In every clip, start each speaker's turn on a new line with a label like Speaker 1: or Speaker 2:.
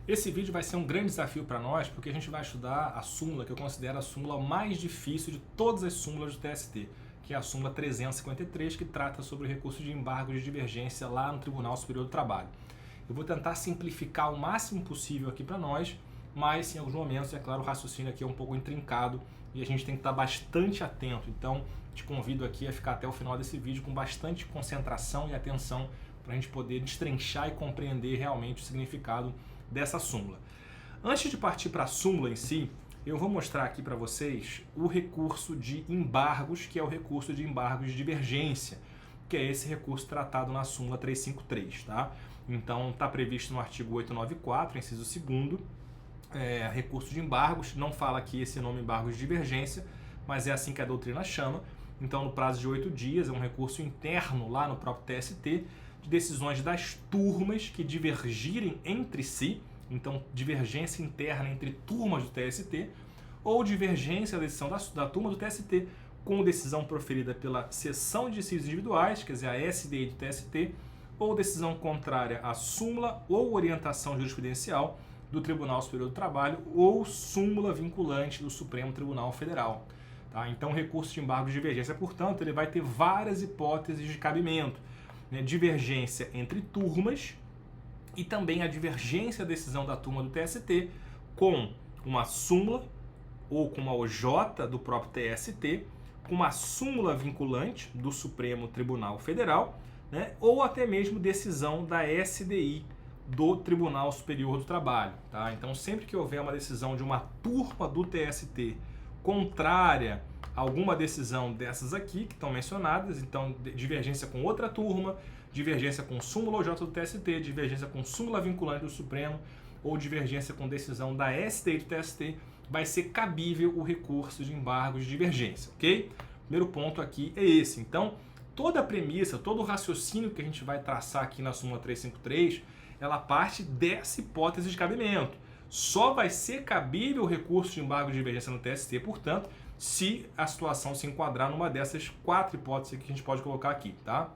Speaker 1: Esse vídeo vai ser um grande desafio para nós, porque a gente vai estudar a súmula que eu considero a súmula mais difícil de todas as súmulas do TST, que é a súmula 353, que trata sobre o recurso de embargo de divergência lá no Tribunal Superior do Trabalho. Eu vou tentar simplificar o máximo possível aqui para nós, mas em alguns momentos, é claro, o raciocínio aqui é um pouco intrincado e a gente tem que estar bastante atento. Então, te convido aqui a ficar até o final desse vídeo com bastante concentração e atenção para a gente poder destrinchar e compreender realmente o significado dessa súmula. Antes de partir para a súmula em si, eu vou mostrar aqui para vocês o recurso de embargos, que é o recurso de embargos de divergência, que é esse recurso tratado na súmula 353, tá? Então, está previsto no artigo 894, inciso 2º, recurso de embargos, não fala aqui esse nome embargos de divergência, mas é assim que a doutrina chama. Então, no prazo de 8 dias, é um recurso interno lá no próprio TST, de decisões das turmas que divergirem entre si, então divergência interna entre turmas do TST, ou divergência da decisão da turma do TST com decisão proferida pela seção de dissídios individuais, quer dizer, a SDI do TST, ou decisão contrária à súmula ou orientação jurisprudencial do Tribunal Superior do Trabalho ou súmula vinculante do Supremo Tribunal Federal. Tá? Então, o recurso de embargo de divergência, portanto, ele vai ter várias hipóteses de cabimento. Divergência entre turmas e também a divergência da decisão da turma do TST com uma súmula ou com uma OJ do próprio TST, com uma súmula vinculante do Supremo Tribunal Federal, ou até mesmo decisão da SDI do Tribunal Superior do Trabalho. Tá? Então, sempre que houver uma decisão de uma turma do TST contrária alguma decisão dessas aqui que estão mencionadas, então divergência com outra turma, divergência com súmula OJ do TST, divergência com súmula vinculante do Supremo ou divergência com decisão da STI do TST, vai ser cabível o recurso de embargo de divergência, ok? Primeiro ponto aqui é esse. Então, toda a premissa, todo o raciocínio que a gente vai traçar aqui na súmula 353, ela parte dessa hipótese de cabimento. Só vai ser cabível o recurso de embargo de divergência no TST, portanto, se a situação se enquadrar numa dessas 4 hipóteses que a gente pode colocar aqui, tá?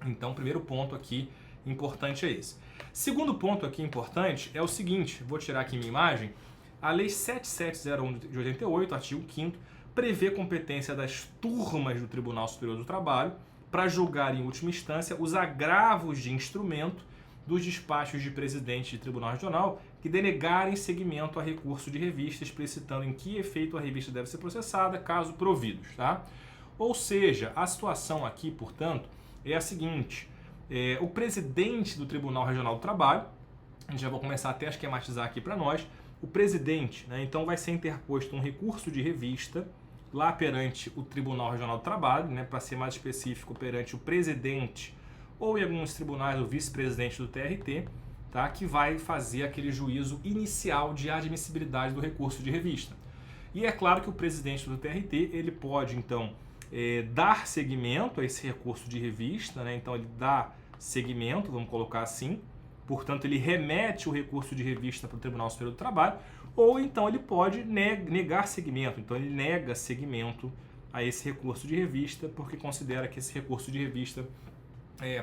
Speaker 1: Então, o primeiro ponto aqui importante é esse. Segundo ponto aqui importante é o seguinte, vou tirar aqui minha imagem, a Lei 7701 de 88, artigo 5º, prevê competência das turmas do Tribunal Superior do Trabalho para julgar em última instância os agravos de instrumento dos despachos de presidente de tribunal regional que denegarem seguimento a recurso de revista, explicitando em que efeito a revista deve ser processada, caso providos. Tá? Ou seja, a situação aqui, portanto, é a seguinte, o presidente do Tribunal Regional do Trabalho, a gente já vai começar até a esquematizar aqui para nós, o presidente, então vai ser interposto um recurso de revista lá perante o Tribunal Regional do Trabalho, para ser mais específico, perante o presidente ou em alguns tribunais o vice-presidente do TRT, tá? Que vai fazer aquele juízo inicial de admissibilidade do recurso de revista. E é claro que o presidente do TRT ele pode, então, dar seguimento a esse recurso de revista, então ele dá seguimento, vamos colocar assim, portanto ele remete o recurso de revista para o Tribunal Superior do Trabalho, ou então ele pode negar seguimento, então ele nega seguimento a esse recurso de revista, porque considera que esse recurso de revista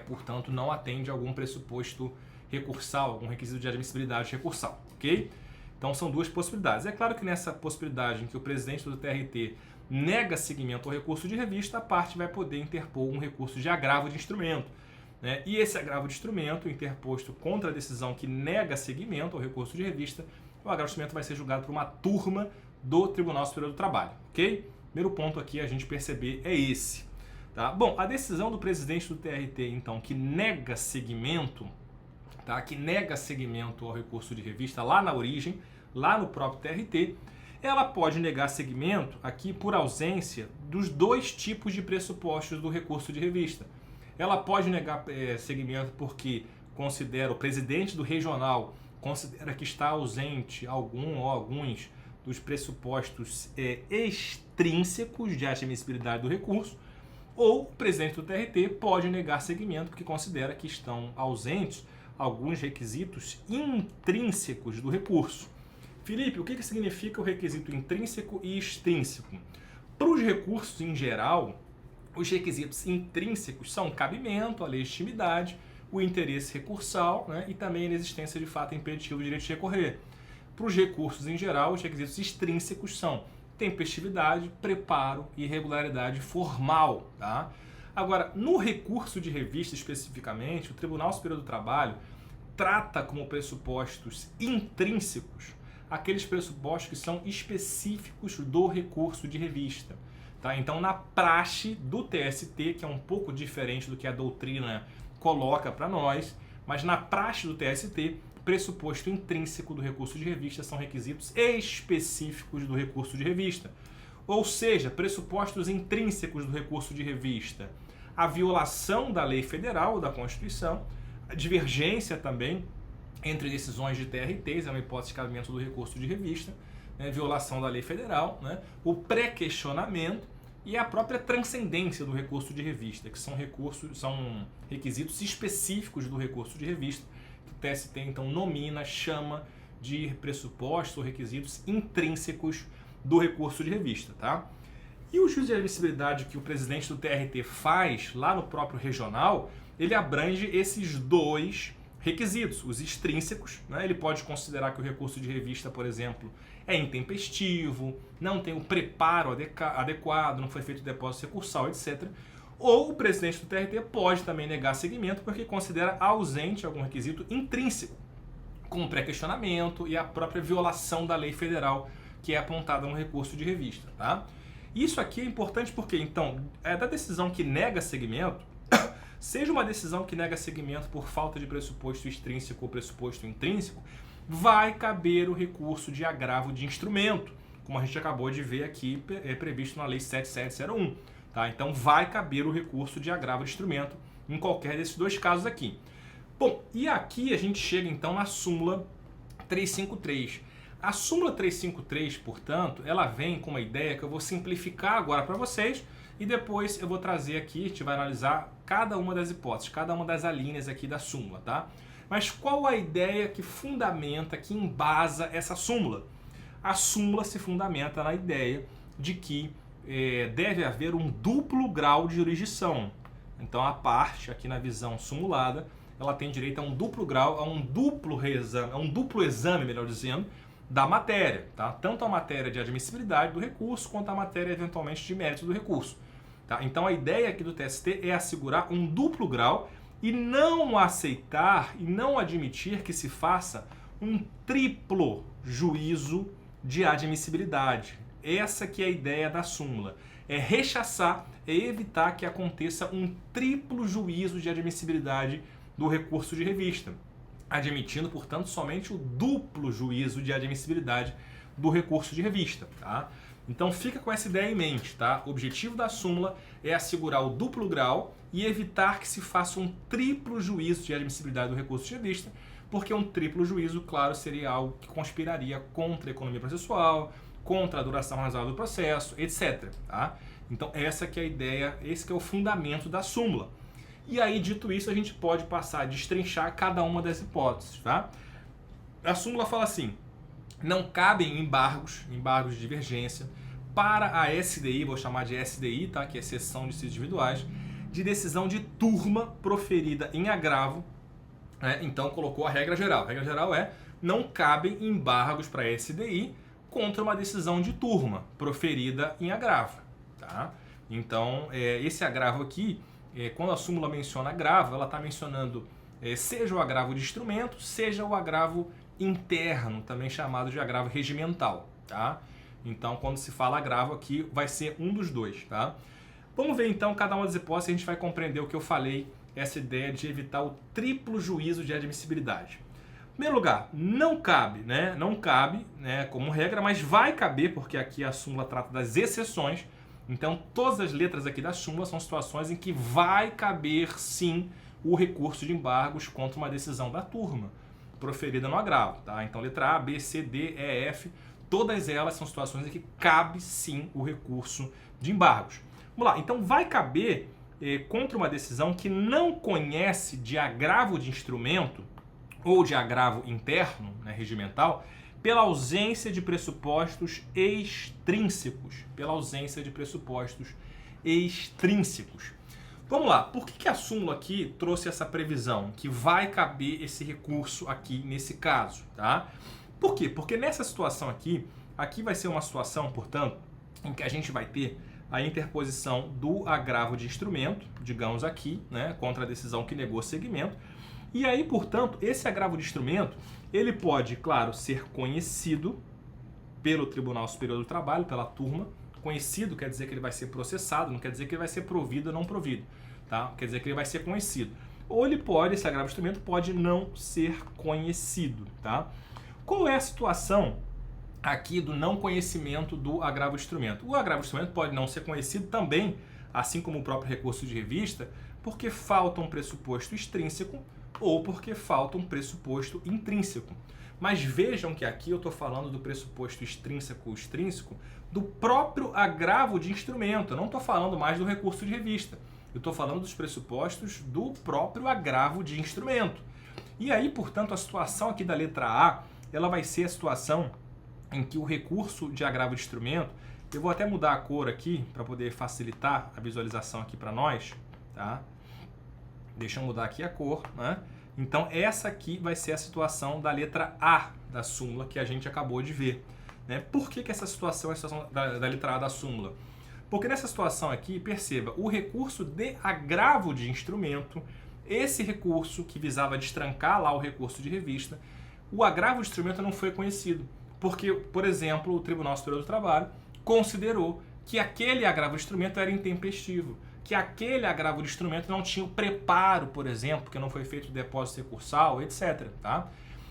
Speaker 1: portanto, não atende a algum pressuposto recursal, algum requisito de admissibilidade recursal, ok? Então, são duas possibilidades. É claro que nessa possibilidade em que o presidente do TRT nega seguimento ao recurso de revista, a parte vai poder interpor um recurso de agravo de instrumento. E esse agravo de instrumento, interposto contra a decisão que nega seguimento ao recurso de revista, o agravo de instrumento vai ser julgado por uma turma do Tribunal Superior do Trabalho, ok? Primeiro ponto aqui a gente perceber é esse. Tá? Bom, a decisão do presidente do TRT, então, que nega seguimento, tá? Que nega seguimento ao recurso de revista lá na origem, lá no próprio TRT, ela pode negar seguimento aqui por ausência dos 2 tipos de pressupostos do recurso de revista. Ela pode negar seguimento porque considera, o presidente do regional considera que está ausente algum ou alguns dos pressupostos extrínsecos de admissibilidade do recurso, ou o presidente do TRT pode negar seguimento porque considera que estão ausentes alguns requisitos intrínsecos do recurso. Felipe, o que significa o requisito intrínseco e extrínseco? Para os recursos em geral, os requisitos intrínsecos são cabimento, a legitimidade, o interesse recursal, né, e também a inexistência de fato impeditivo do direito de recorrer. Para os recursos em geral, os requisitos extrínsecos são tempestividade, preparo e regularidade formal. Tá? Agora, no recurso de revista especificamente, o Tribunal Superior do Trabalho trata como pressupostos intrínsecos aqueles pressupostos que são específicos do recurso de revista. Tá? Então, na praxe do TST, que é um pouco diferente do que a doutrina coloca para nós, mas na praxe do TST, pressuposto intrínseco do recurso de revista são requisitos específicos do recurso de revista. Ou seja, pressupostos intrínsecos do recurso de revista: a violação da lei federal ou da Constituição, a divergência também entre decisões de TRTs, é uma hipótese de cabimento do recurso de revista, né, violação da lei federal, né, o pré-questionamento e a própria transcendência do recurso de revista, que são requisitos específicos do recurso de revista, que o TST então nomina, chama de pressupostos ou requisitos intrínsecos do recurso de revista. Tá? E o juízo de admissibilidade que o presidente do TRT faz lá no próprio regional, ele abrange esses dois requisitos, os extrínsecos, né? Ele pode considerar que o recurso de revista, por exemplo, é intempestivo, não tem o preparo adequado, não foi feito o depósito recursal, etc. Ou o presidente do TRT pode também negar seguimento porque considera ausente algum requisito intrínseco, como pré-questionamento e a própria violação da lei federal que é apontada no recurso de revista. Tá? Isso aqui é importante porque, então, da decisão que nega seguimento, seja uma decisão que nega seguimento por falta de pressuposto extrínseco ou pressuposto intrínseco, vai caber o recurso de agravo de instrumento, como a gente acabou de ver aqui, é previsto na Lei 7701. Tá? Então vai caber o recurso de agravo de instrumento em qualquer desses dois casos aqui. Bom, e aqui a gente chega então na súmula 353. A súmula 353, portanto, ela vem com uma ideia que eu vou simplificar agora para vocês, e depois eu vou trazer aqui, a gente vai analisar cada uma das hipóteses, cada uma das alíneas aqui da súmula, tá? Mas qual a ideia que fundamenta, que embasa essa súmula? A súmula se fundamenta na ideia de que deve haver um duplo grau de jurisdição. Então a parte, aqui na visão sumulada, ela tem direito a um duplo grau, a um duplo exame, melhor dizendo, da matéria, tá? Tanto a matéria de admissibilidade do recurso, quanto a matéria, eventualmente, de mérito do recurso. Tá? Então, a ideia aqui do TST é assegurar um duplo grau e não aceitar e não admitir que se faça um triplo juízo de admissibilidade. Essa que é a ideia da súmula. É rechaçar, é evitar que aconteça um triplo juízo de admissibilidade do recurso de revista, admitindo, portanto, somente o duplo juízo de admissibilidade do recurso de revista. Tá? Então fica com essa ideia em mente. Tá? O objetivo da súmula é assegurar o duplo grau e evitar que se faça um triplo juízo de admissibilidade do recurso de revista, porque um triplo juízo, claro, seria algo que conspiraria contra a economia processual, contra a duração razoável do processo, etc. Tá? Então essa que é a ideia, esse que é o fundamento da súmula. E aí, dito isso, a gente pode passar a destrinchar cada uma das hipóteses. Tá? A súmula fala assim: não cabem embargos de divergência para a SDI, vou chamar de SDI, tá? Que é sessão de dissídios individuais, de decisão de turma proferida em agravo. Né? Então colocou a regra geral. A regra geral é: não cabem embargos para a SDI contra uma decisão de turma proferida em agravo. Tá? Então, esse agravo aqui, quando a súmula menciona agravo, ela está mencionando seja o agravo de instrumento, seja o agravo interno, também chamado de agravo regimental. Tá? Então, quando se fala agravo aqui, vai ser um dos dois. Tá? Vamos ver então cada uma das hipóteses, a gente vai compreender o que eu falei, essa ideia de evitar o triplo juízo de admissibilidade. Em primeiro lugar, não cabe, né? Não cabe, né, como regra, mas vai caber, porque aqui a súmula trata das exceções. Então, todas as letras aqui da súmula são situações em que vai caber, sim, o recurso de embargos contra uma decisão da turma, proferida no agravo. Tá? Então, letra A, B, C, D, E, F, todas elas são situações em que cabe, sim, o recurso de embargos. Vamos lá. Então, vai caber contra uma decisão que não conhece de agravo de instrumento ou de agravo interno, né, regimental, pela ausência de pressupostos extrínsecos. Pela ausência de pressupostos extrínsecos. Vamos lá, por que a súmula aqui trouxe essa previsão? Que vai caber esse recurso aqui nesse caso, tá? Por quê? Porque nessa situação aqui vai ser uma situação, portanto, em que a gente vai ter a interposição do agravo de instrumento, digamos aqui, né, contra a decisão que negou segmento. E aí, portanto, esse agravo de instrumento, ele pode, claro, ser conhecido pelo Tribunal Superior do Trabalho, pela turma. Conhecido quer dizer que ele vai ser processado, não quer dizer que ele vai ser provido ou não provido, tá? Quer dizer que ele vai ser conhecido. Ou ele pode, esse agravo de instrumento pode não ser conhecido, tá? Qual é a situação aqui do não conhecimento do agravo de instrumento? O agravo de instrumento pode não ser conhecido também, assim como o próprio recurso de revista, porque falta um pressuposto extrínseco ou porque falta um pressuposto intrínseco. Mas vejam que aqui eu estou falando do pressuposto extrínseco do próprio agravo de instrumento. Eu não estou falando mais do recurso de revista. Eu estou falando dos pressupostos do próprio agravo de instrumento. E aí, portanto, a situação aqui da letra A, ela vai ser a situação em que o recurso de agravo de instrumento, eu vou até mudar a cor aqui para poder facilitar a visualização aqui para nós, tá? Deixa eu mudar aqui a cor, né? Então, essa aqui vai ser a situação da letra A da súmula que a gente acabou de ver, né? Por que essa situação é a situação da letra A da súmula? Porque nessa situação aqui, perceba, o recurso de agravo de instrumento, esse recurso que visava destrancar lá o recurso de revista, o agravo de instrumento não foi conhecido. Porque, por exemplo, o Tribunal Superior do Trabalho considerou que aquele agravo de instrumento era intempestivo, que aquele agravo de instrumento não tinha o preparo, por exemplo, que não foi feito o depósito recursal, etc. Tá?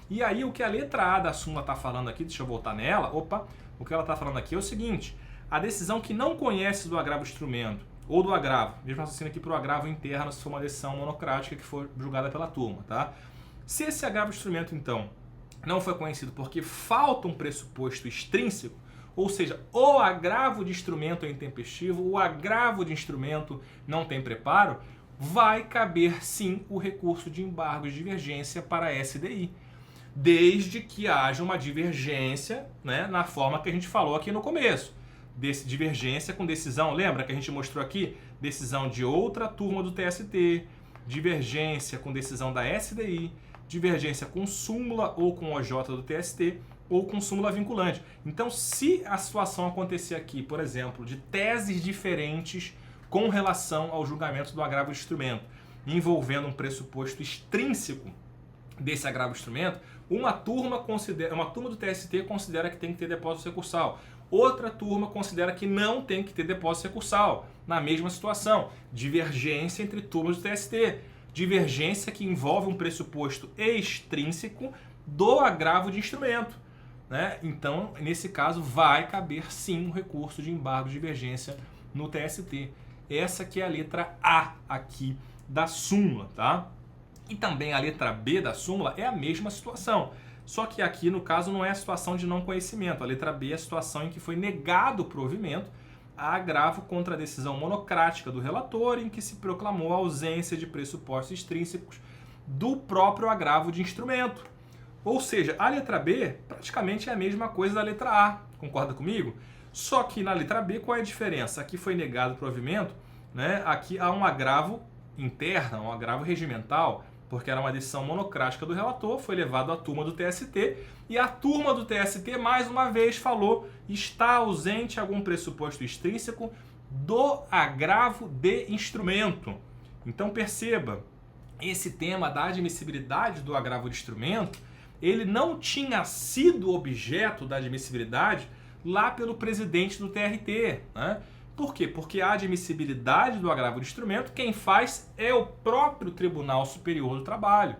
Speaker 1: E aí o que a letra A da súmula está falando aqui, deixa eu voltar nela, o que ela está falando aqui é o seguinte: a decisão que não conhece do agravo de instrumento, ou do agravo, mesmo raciocínio aqui para o agravo interno, se for uma decisão monocrática que for julgada pela turma. Tá? Se esse agravo de instrumento, então, não foi conhecido porque falta um pressuposto extrínseco, ou seja, o agravo de instrumento é intempestivo, o agravo de instrumento não tem preparo, vai caber sim o recurso de embargo de divergência para a SDI, desde que haja uma divergência, né, na forma que a gente falou aqui no começo. Divergência com decisão, lembra que a gente mostrou aqui? Decisão de outra turma do TST, divergência com decisão da SDI, divergência com súmula ou com OJ do TST, ou com súmula vinculante. Então, se a situação acontecer aqui, por exemplo, de teses diferentes com relação ao julgamento do agravo de instrumento, envolvendo um pressuposto extrínseco desse agravo de instrumento, uma turma do TST considera que tem que ter depósito recursal, outra turma considera que não tem que ter depósito recursal. Na mesma situação, divergência entre turmas do TST, divergência que envolve um pressuposto extrínseco do agravo de instrumento. Né? Então, nesse caso, vai caber sim um recurso de embargo de divergência no TST. Essa que é a letra A aqui da súmula, tá? E também a letra B da súmula é a mesma situação. Só que aqui, no caso, não é a situação de não conhecimento. A letra B é a situação em que foi negado o provimento a agravo contra a decisão monocrática do relator, em que se proclamou a ausência de pressupostos extrínsecos do próprio agravo de instrumento. Ou seja, a letra B praticamente é a mesma coisa da letra A, concorda comigo? Só que na letra B, qual é a diferença? Aqui foi negado o provimento, né? Aqui há um agravo interno, um agravo regimental, porque era uma decisão monocrática do relator, foi levado à turma do TST, e a turma do TST, mais uma vez, falou: está ausente algum pressuposto extrínseco do agravo de instrumento. Então perceba, esse tema da admissibilidade do agravo de instrumento, ele não tinha sido objeto da admissibilidade lá pelo presidente do TRT. Né? Por quê? Porque a admissibilidade do agravo de instrumento, quem faz é o próprio Tribunal Superior do Trabalho.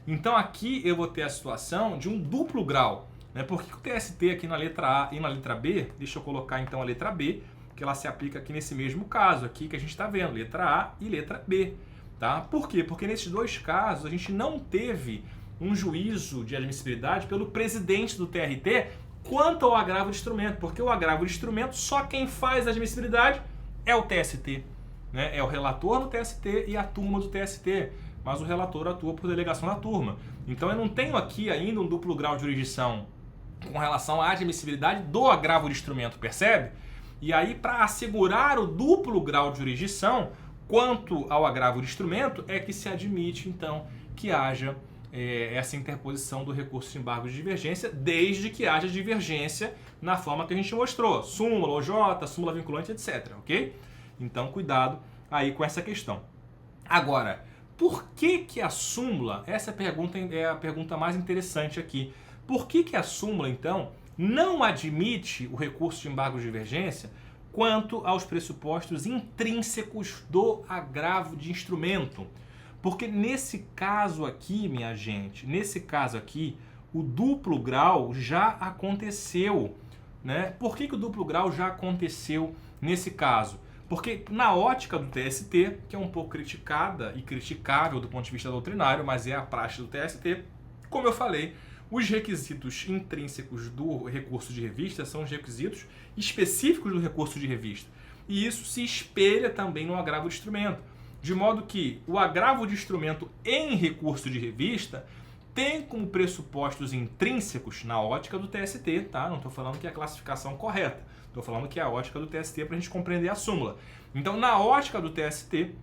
Speaker 1: Então aqui eu vou ter a situação de um duplo grau. Né? Porque o TST aqui na letra A e na letra B, deixa eu colocar então a letra B, que ela se aplica aqui nesse mesmo caso aqui que a gente está vendo, letra A e letra B. Tá? Por quê? Porque nesses dois casos a gente não teve um juízo de admissibilidade pelo presidente do TRT quanto ao agravo de instrumento, porque o agravo de instrumento, só quem faz a admissibilidade é o TST. Né? É o relator do TST e a turma do TST, mas o relator atua por delegação da turma. Então eu não tenho aqui ainda um duplo grau de jurisdição com relação à admissibilidade do agravo de instrumento, percebe? E aí, para assegurar o duplo grau de jurisdição, quanto ao agravo de instrumento, é que se admite, então, que haja essa interposição do recurso de embargo de divergência, desde que haja divergência na forma que a gente mostrou, súmula, OJ, súmula vinculante, etc, ok? Então, cuidado aí com essa questão. Agora, por que a súmula, essa pergunta é a pergunta mais interessante aqui, por que a súmula, então, não admite o recurso de embargo de divergência quanto aos pressupostos intrínsecos do agravo de instrumento? Porque nesse caso aqui, minha gente, o duplo grau já aconteceu, né? Por que o duplo grau já aconteceu nesse caso? Porque na ótica do TST, que é um pouco criticada e criticável do ponto de vista doutrinário, mas é a praxe do TST, como eu falei, os requisitos intrínsecos do recurso de revista são os requisitos específicos do recurso de revista. E isso se espelha também no agravo de instrumento. De modo que o agravo de instrumento em recurso de revista tem como pressupostos intrínsecos na ótica do TST, tá? Não estou falando que é a classificação correta, estou falando que é a ótica do TST para a gente compreender a súmula. Então, na ótica do TST,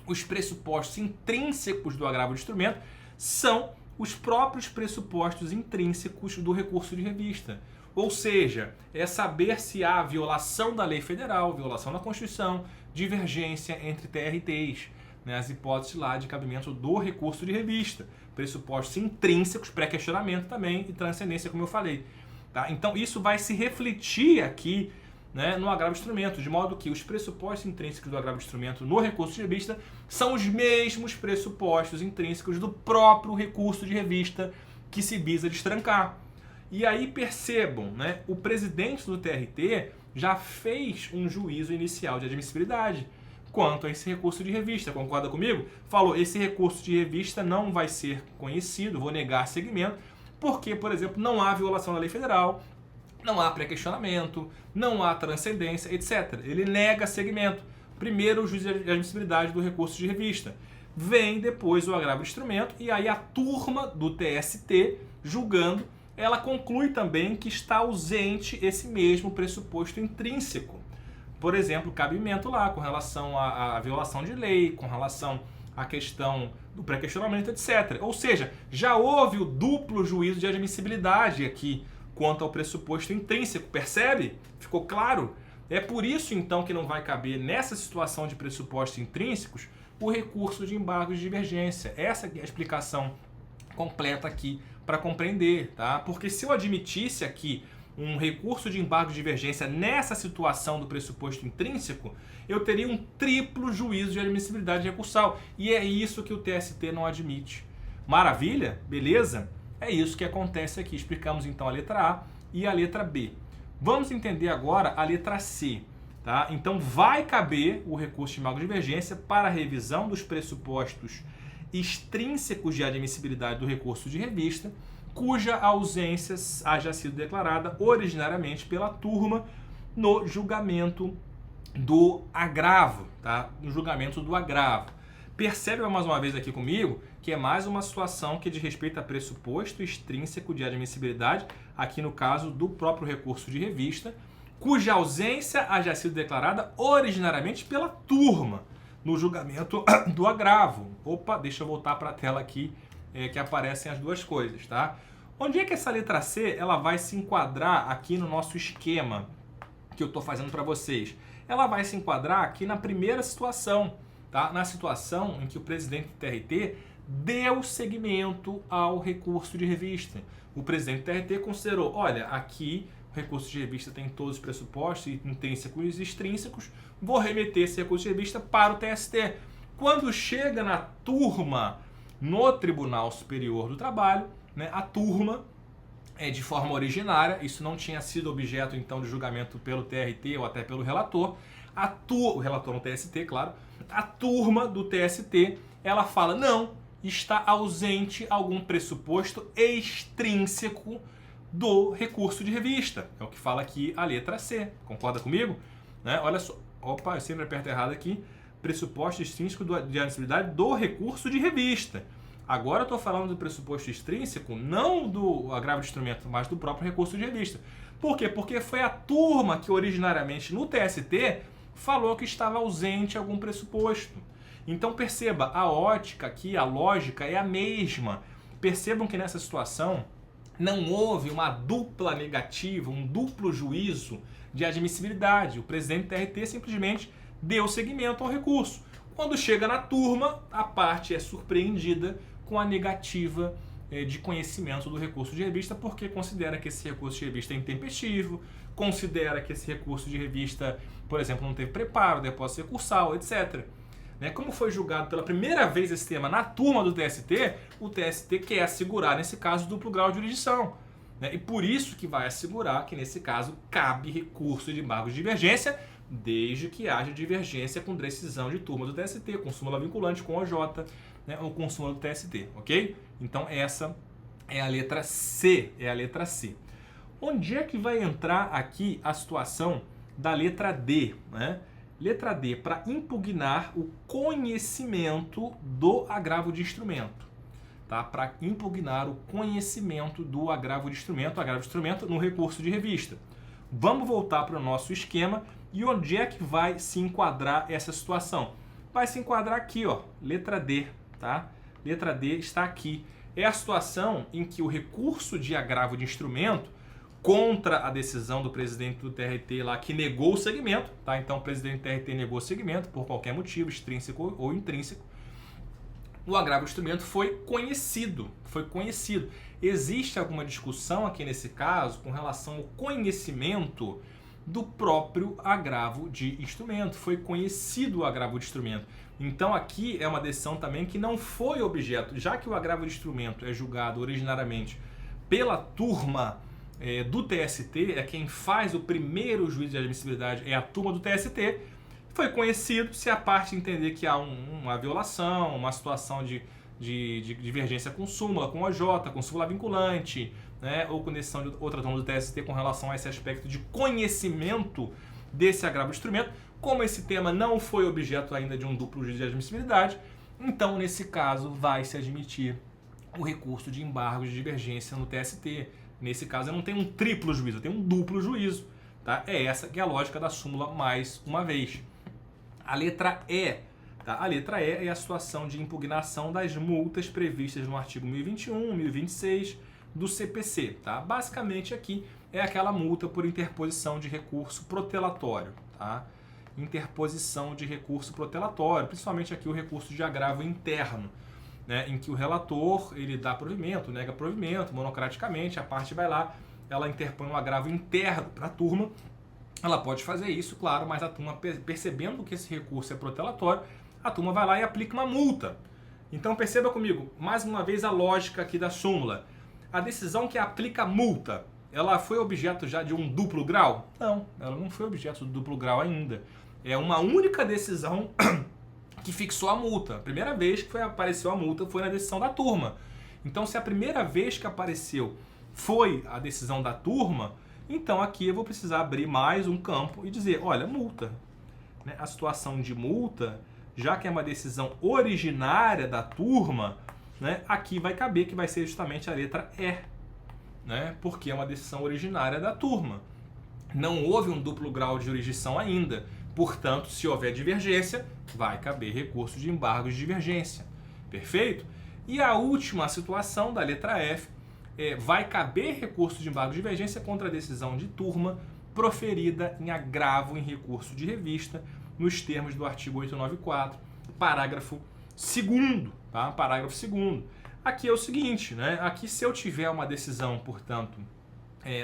Speaker 1: os pressupostos intrínsecos do agravo de instrumento são os próprios pressupostos intrínsecos do recurso de revista. Ou seja, é saber se há violação da lei federal, violação da Constituição, divergência entre TRTs, né, as hipóteses lá de cabimento do recurso de revista, pressupostos intrínsecos, pré-questionamento também e transcendência, como eu falei. Tá? Então, isso vai se refletir aqui, né, no agravo de instrumento, de modo que os pressupostos intrínsecos do agravo de instrumento no recurso de revista são os mesmos pressupostos intrínsecos do próprio recurso de revista que se visa destrancar. E aí percebam, né, o presidente do TRT já fez um juízo inicial de admissibilidade quanto a esse recurso de revista. Concorda comigo? Falou, esse recurso de revista não vai ser conhecido, vou negar seguimento, porque, por exemplo, não há violação da lei federal, não há pré-questionamento, não há transcendência, etc. Ele nega seguimento. Primeiro o juízo de admissibilidade do recurso de revista. Vem depois o agravo de instrumento e aí a turma do TST, julgando, ela conclui também que está ausente esse mesmo pressuposto intrínseco. Por exemplo, cabimento lá com relação à violação de lei, com relação à questão do pré-questionamento, etc. Ou seja, já houve o duplo juízo de admissibilidade aqui quanto ao pressuposto intrínseco. Percebe? Ficou claro? É por isso, então, que não vai caber nessa situação de pressupostos intrínsecos o recurso de embargo de divergência. Essa é a explicação completa aqui para compreender, tá? Porque se eu admitisse aqui um recurso de embargo de divergência nessa situação do pressuposto intrínseco, eu teria um triplo juízo de admissibilidade recursal. E é isso que o TST não admite. Maravilha? Beleza? É isso que acontece aqui. Explicamos então a letra A e a letra B. Vamos entender agora a letra C. Tá? Então vai caber o recurso de embargo de divergência para a revisão dos pressupostos extrínsecos de admissibilidade do recurso de revista, cuja ausência haja sido declarada originariamente pela turma no julgamento do agravo, tá? No julgamento do agravo. Percebe mais uma vez aqui comigo que é mais uma situação que diz respeito a pressuposto extrínseco de admissibilidade, aqui no caso do próprio recurso de revista, cuja ausência haja sido declarada originariamente pela turma no julgamento do agravo. Opa, deixa eu voltar para a tela aqui, que aparecem as duas coisas, tá? Onde é que essa letra C ela vai se enquadrar aqui no nosso esquema que eu estou fazendo para vocês? Ela vai se enquadrar aqui na primeira situação, tá? Na situação em que o presidente do TRT deu seguimento ao recurso de revista. O presidente do TRT considerou, olha, aqui o recurso de revista tem todos os pressupostos intrínsecos e extrínsecos, vou remeter esse recurso de revista para o TST. Quando chega na turma no Tribunal Superior do Trabalho, né, a turma de forma originária, isso não tinha sido objeto então de julgamento pelo TRT ou até pelo relator, o relator no TST, claro, a turma do TST, ela fala, não, está ausente algum pressuposto extrínseco do recurso de revista. É o que fala aqui a letra C. Concorda comigo? Né? Olha só. Opa, eu sempre aperto errado aqui. Pressuposto extrínseco de admissibilidade do recurso de revista. Agora eu estou falando do pressuposto extrínseco, não do agravo de instrumento, mas do próprio recurso de revista. Por quê? Porque foi a turma que originariamente no TST falou que estava ausente algum pressuposto. Então perceba, a ótica aqui, a lógica é a mesma. Percebam que nessa situação não houve uma dupla negativa, um duplo juízo de admissibilidade. O presidente do TRT simplesmente deu seguimento ao recurso. Quando chega na turma, a parte é surpreendida com a negativa de conhecimento do recurso de revista, porque considera que esse recurso de revista é intempestivo, considera que esse recurso de revista, por exemplo, não teve preparo, depósito recursal, etc. Como foi julgado pela primeira vez esse tema na turma do TST, o TST quer assegurar, nesse caso, duplo grau de jurisdição. E por isso que vai assegurar que, nesse caso, cabe recurso de embargo de divergência, desde que haja divergência com decisão de turma do TST, com súmula vinculante, com OJ, ou com súmula do TST, ok? Então essa é a letra C, Onde é que vai entrar aqui a situação da letra D, Letra D, para impugnar o conhecimento do agravo de instrumento. Tá? Para impugnar o conhecimento do agravo de instrumento no recurso de revista. Vamos voltar para o nosso esquema e onde é que vai se enquadrar essa situação? Vai se enquadrar aqui, ó, letra D. Tá? Letra D está aqui. É a situação em que o recurso de agravo de instrumento contra a decisão do presidente do TRT lá que negou o segmento, tá? Então o presidente do TRT negou o segmento por qualquer motivo, extrínseco ou intrínseco. O agravo de instrumento foi conhecido. Existe alguma discussão aqui nesse caso com relação ao conhecimento do próprio agravo de instrumento. Foi conhecido o agravo de instrumento. Então aqui é uma decisão também que não foi objeto, já que o agravo de instrumento é julgado originariamente pela turma do TST, é quem faz o primeiro juízo de admissibilidade, é a turma do TST, foi conhecido, se a parte entender que há uma violação, uma situação de divergência com súmula, com OJ, com súmula vinculante, ou com decisão de outra turma do TST com relação a esse aspecto de conhecimento desse agravo de instrumento, como esse tema não foi objeto ainda de um duplo juízo de admissibilidade, então nesse caso vai se admitir o recurso de embargo de divergência no TST. Nesse caso, eu não tenho um triplo juízo, eu tenho um duplo juízo. Tá? É essa que é a lógica da súmula mais uma vez. A letra E. Tá? A letra E é a situação de impugnação das multas previstas no artigo 1021, 1026 do CPC. Tá? Basicamente aqui é aquela multa por interposição de recurso protelatório. Tá? Interposição de recurso protelatório, principalmente aqui o recurso de agravo interno. Em que o relator ele dá provimento, nega provimento, monocraticamente, a parte vai lá, ela interpõe um agravo interno para a turma, ela pode fazer isso, claro, mas a turma, percebendo que esse recurso é protelatório, a turma vai lá e aplica uma multa. Então perceba comigo, mais uma vez a lógica aqui da súmula. A decisão que aplica multa, ela foi objeto já de um duplo grau? Não, ela não foi objeto do duplo grau ainda. É uma única decisão que fixou a multa. A primeira vez que apareceu a multa foi na decisão da turma. Então, se a primeira vez que apareceu foi a decisão da turma, então aqui eu vou precisar abrir mais um campo e dizer, olha, multa. A situação de multa, já que é uma decisão originária da turma, aqui vai caber que vai ser justamente a letra E, porque é uma decisão originária da turma. Não houve um duplo grau de jurisdição ainda. Portanto, se houver divergência, vai caber recurso de embargo de divergência. Perfeito? E a última situação da letra F vai caber recurso de embargo de divergência contra a decisão de turma proferida em agravo em recurso de revista, nos termos do artigo 894, parágrafo 2º. Tá? Parágrafo 2º. Aqui é o seguinte, aqui se eu tiver uma decisão, portanto,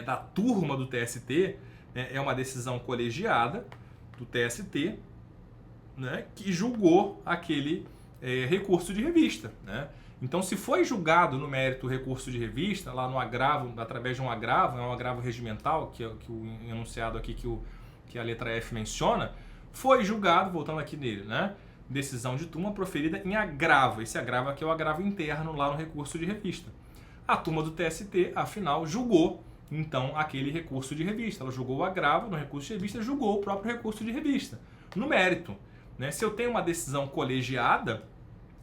Speaker 1: da turma do TST, é uma decisão colegiada, do TST, que julgou aquele recurso de revista. Então, se foi julgado no mérito o recurso de revista, lá no agravo, através de um agravo regimental, que é o enunciado aqui que a letra F menciona, foi julgado, voltando aqui nele, decisão de turma proferida em agravo. Esse agravo aqui é o agravo interno lá no recurso de revista. A turma do TST, afinal, julgou então aquele recurso de revista. Ela julgou o agravo no recurso de revista, julgou o próprio recurso de revista. No mérito, se eu tenho uma decisão colegiada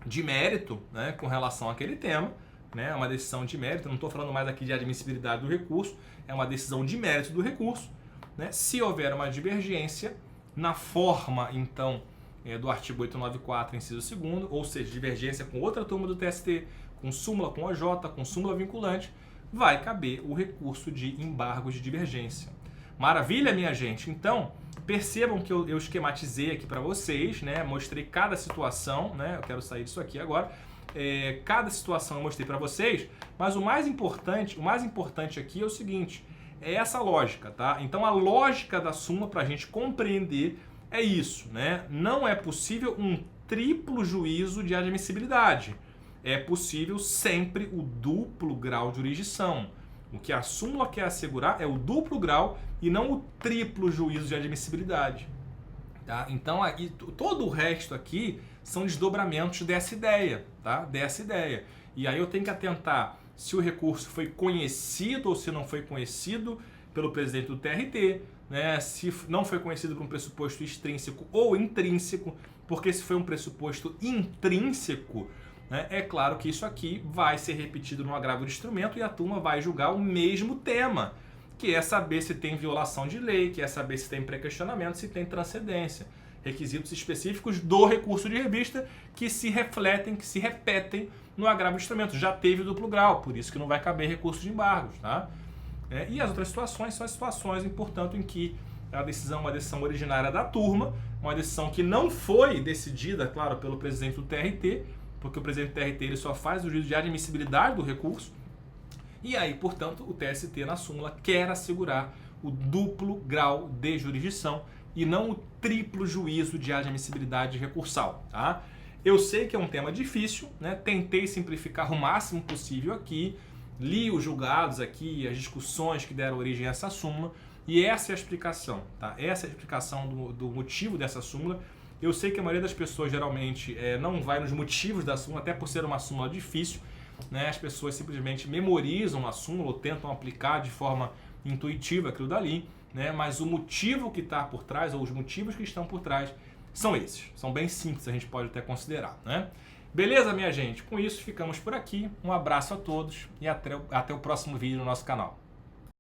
Speaker 1: de mérito, com relação àquele tema, uma decisão de mérito, não estou falando mais aqui de admissibilidade do recurso, é uma decisão de mérito do recurso. Se houver uma divergência na forma, então, do artigo 894, inciso 2º, ou seja, divergência com outra turma do TST, com súmula, com OJ, com súmula vinculante, vai caber o recurso de embargos de divergência. Maravilha, minha gente? Então, percebam que eu esquematizei aqui para vocês, né? Mostrei cada situação, né? Eu quero sair disso aqui agora. Cada situação eu mostrei para vocês, mas o mais importante aqui é o seguinte, é essa lógica, tá? Então, a lógica da súmula para a gente compreender é isso, né? Não é possível um triplo juízo de admissibilidade. É possível sempre o duplo grau de jurisdição. O que a súmula quer assegurar é o duplo grau e não o triplo juízo de admissibilidade. Tá? Então, aí, todo o resto aqui são desdobramentos dessa ideia, tá? Dessa ideia. E aí eu tenho que atentar se o recurso foi conhecido ou se não foi conhecido pelo presidente do TRT, né? Se não foi conhecido por um pressuposto extrínseco ou intrínseco, porque se foi um pressuposto intrínseco, né, é claro que isso aqui vai ser repetido no agravo de instrumento e a turma vai julgar o mesmo tema, que é saber se tem violação de lei, que é saber se tem pré-questionamento, se tem transcendência. Requisitos específicos do recurso de revista que se refletem, que se repetem no agravo de instrumento. Já teve duplo grau, por isso que não vai caber recurso de embargos, tá? E as outras situações são as situações, portanto, em que a decisão é uma decisão originária da turma, uma decisão que não foi decidida, claro, pelo presidente do TRT, porque o presidente do TRT ele só faz o juízo de admissibilidade do recurso, e aí, portanto, o TST na súmula quer assegurar o duplo grau de jurisdição e não o triplo juízo de admissibilidade recursal, tá? Eu sei que é um tema difícil, né? Tentei simplificar o máximo possível aqui, li os julgados aqui, as discussões que deram origem a essa súmula, e essa é a explicação, tá? Essa é a explicação do motivo dessa súmula. Eu sei que a maioria das pessoas geralmente não vai nos motivos da súmula, até por ser uma súmula difícil, né? As pessoas simplesmente memorizam a súmula ou tentam aplicar de forma intuitiva aquilo dali, né? Mas o motivo que está por trás, ou os motivos que estão por trás, são esses. São bem simples, a gente pode até considerar, né? Beleza, minha gente? Com isso, ficamos por aqui. Um abraço a todos e até o próximo vídeo no nosso canal.